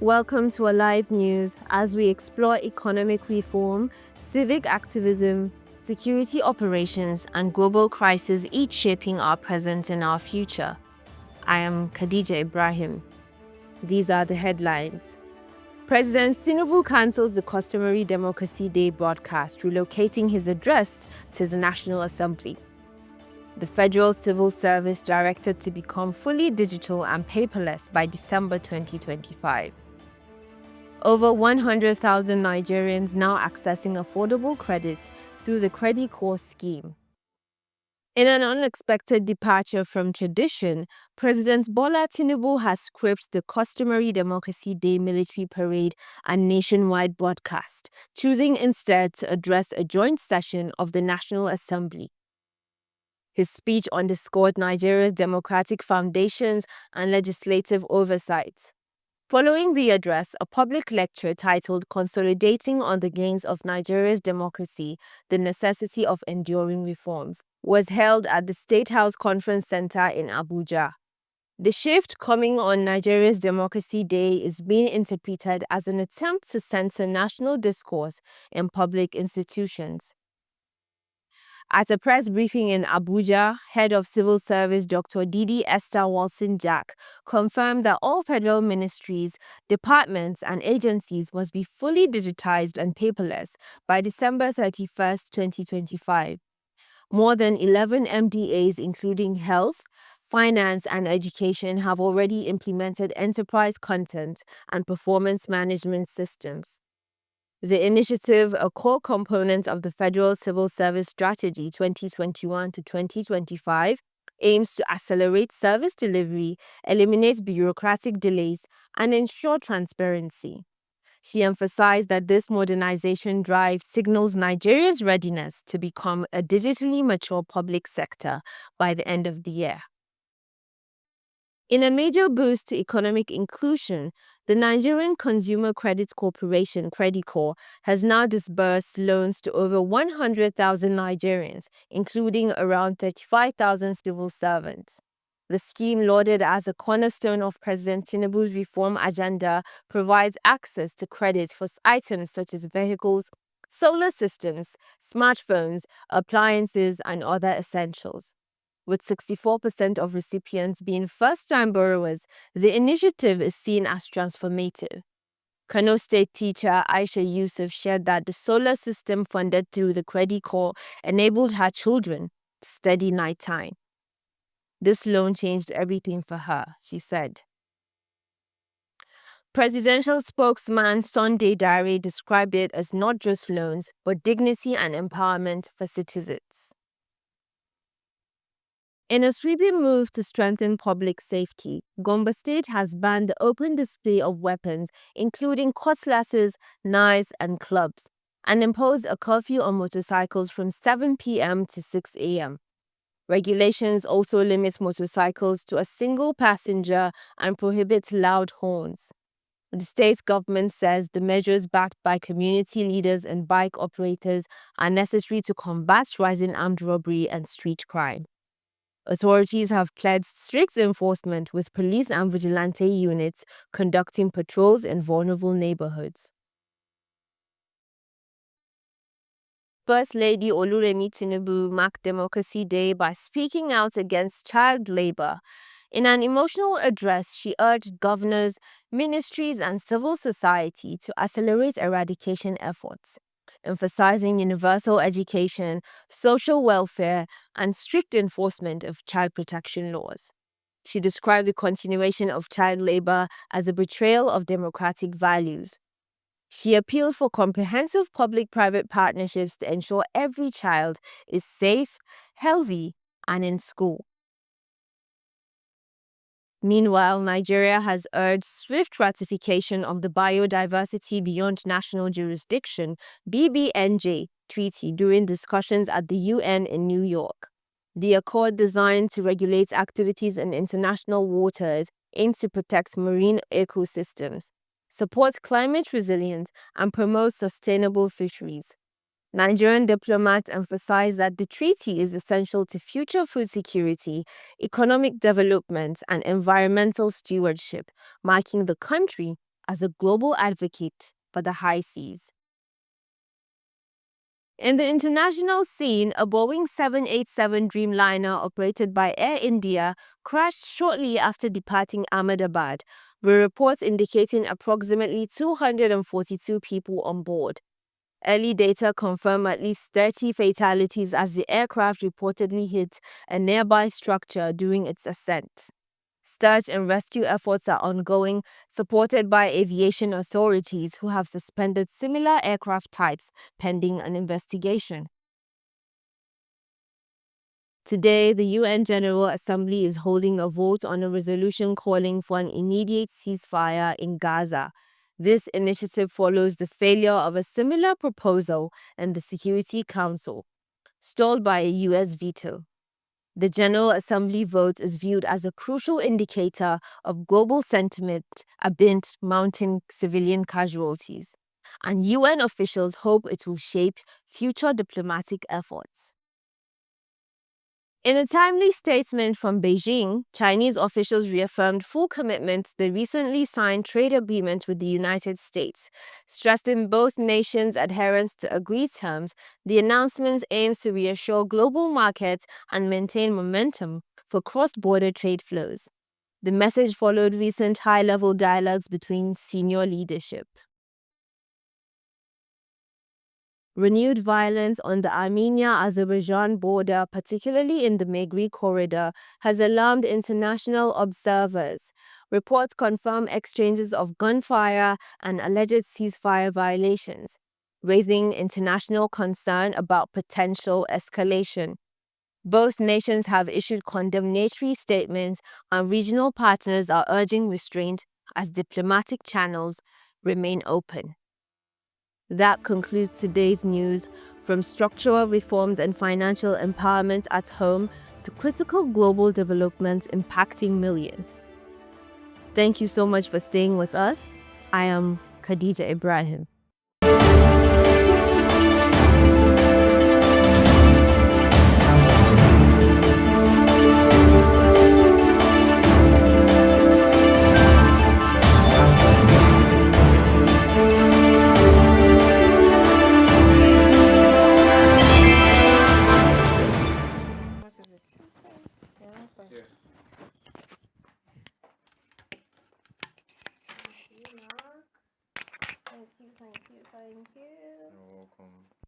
Welcome to Alive News as we explore economic reform, civic activism, security operations, and global crises, each shaping our present and our future. I am Khadija Ibrahim. These are the headlines. President Tinubu cancels the customary Democracy Day broadcast, relocating his address to the National Assembly. The Federal Civil Service directed to become fully digital and paperless by December 2025. Over 100,000 Nigerians now accessing affordable credit through the Credit Corps scheme. In an unexpected departure from tradition, President Bola Tinubu has scrapped the customary Democracy Day military parade and nationwide broadcast, choosing instead to address a joint session of the National Assembly. His speech underscored Nigeria's democratic foundations and legislative oversight. Following the address, a public lecture titled Consolidating on the Gains of Nigeria's Democracy, the Necessity of Enduring Reforms, was held at the State House Conference Center in Abuja. The shift coming on Nigeria's Democracy Day is being interpreted as an attempt to censor national discourse in public institutions. At a press briefing in Abuja, Head of Civil Service Dr. Didi Esther Walton-Jack confirmed that all federal ministries, departments, and agencies must be fully digitized and paperless by December 31, 2025. More than 11 MDAs, including health, finance, and education, have already implemented enterprise content and performance management systems. The initiative, a core component of the Federal Civil Service Strategy 2021 to 2025, aims to accelerate service delivery, eliminate bureaucratic delays, and ensure transparency. She emphasized that this modernization drive signals Nigeria's readiness to become a digitally mature public sector by the end of the year. In a major boost to economic inclusion, the Nigerian Consumer Credit Corporation, Credit Corps, has now disbursed loans to over 100,000 Nigerians, including around 35,000 civil servants. The scheme, lauded as a cornerstone of President Tinubu's reform agenda, provides access to credit for items such as vehicles, solar systems, smartphones, appliances, and other essentials. With 64% of recipients being first-time borrowers, the initiative is seen as transformative. Kano State teacher Aisha Yusuf shared that the solar system funded through the Credit Corps enabled her children to study nighttime. This loan changed everything for her, she said. Presidential spokesman Sunday Dare described it as not just loans, but dignity and empowerment for citizens. In a sweeping move to strengthen public safety, Gombe State has banned the open display of weapons, including cutlasses, knives, and clubs, and imposed a curfew on motorcycles from 7 p.m. to 6 a.m. Regulations also limit motorcycles to a single passenger and prohibit loud horns. The state government says the measures backed by community leaders and bike operators are necessary to combat rising armed robbery and street crime. Authorities have pledged strict enforcement with police and vigilante units conducting patrols in vulnerable neighborhoods. First Lady Oluremi Tinubu marked Democracy Day by speaking out against child labor. In an emotional address, she urged governors, ministries, and civil society to accelerate eradication efforts, emphasizing universal education, social welfare, and strict enforcement of child protection laws. She described the continuation of child labor as a betrayal of democratic values. She appealed for comprehensive public-private partnerships to ensure every child is safe, healthy, and in school. Meanwhile, Nigeria has urged swift ratification of the Biodiversity Beyond National Jurisdiction (BBNJ) treaty during discussions at the UN in New York. The accord, designed to regulate activities in international waters, aims to protect marine ecosystems, supports climate resilience, and promotes sustainable fisheries. Nigerian diplomats emphasized that the treaty is essential to future food security, economic development, and environmental stewardship, marking the country as a global advocate for the high seas. In the international scene, a Boeing 787 Dreamliner operated by Air India crashed shortly after departing Ahmedabad, with reports indicating approximately 242 people on board. Early data confirm at least 30 fatalities as the aircraft reportedly hit a nearby structure during its ascent. Search and rescue efforts are ongoing, supported by aviation authorities who have suspended similar aircraft types pending an investigation. Today, the UN General Assembly is holding a vote on a resolution calling for an immediate ceasefire in Gaza. This initiative follows the failure of a similar proposal in the Security Council, stalled by a US veto. The General Assembly vote is viewed as a crucial indicator of global sentiment amid mounting civilian casualties, and UN officials hope it will shape future diplomatic efforts. In a timely statement from Beijing, Chinese officials reaffirmed full commitment to the recently signed trade agreement with the United States. Stressing both nations' adherence to agreed terms, the announcement aims to reassure global markets and maintain momentum for cross-border trade flows. The message followed recent high-level dialogues between senior leadership. Renewed violence on the Armenia-Azerbaijan border, particularly in the Megri corridor, has alarmed international observers. Reports confirm exchanges of gunfire and alleged ceasefire violations, raising international concern about potential escalation. Both nations have issued condemnatory statements, and regional partners are urging restraint as diplomatic channels remain open. That concludes today's news. From structural reforms and financial empowerment at home to critical global developments impacting millions. Thank you so much for staying with us. I am Khadija Ibrahim. Yeah. Thank you. You're welcome.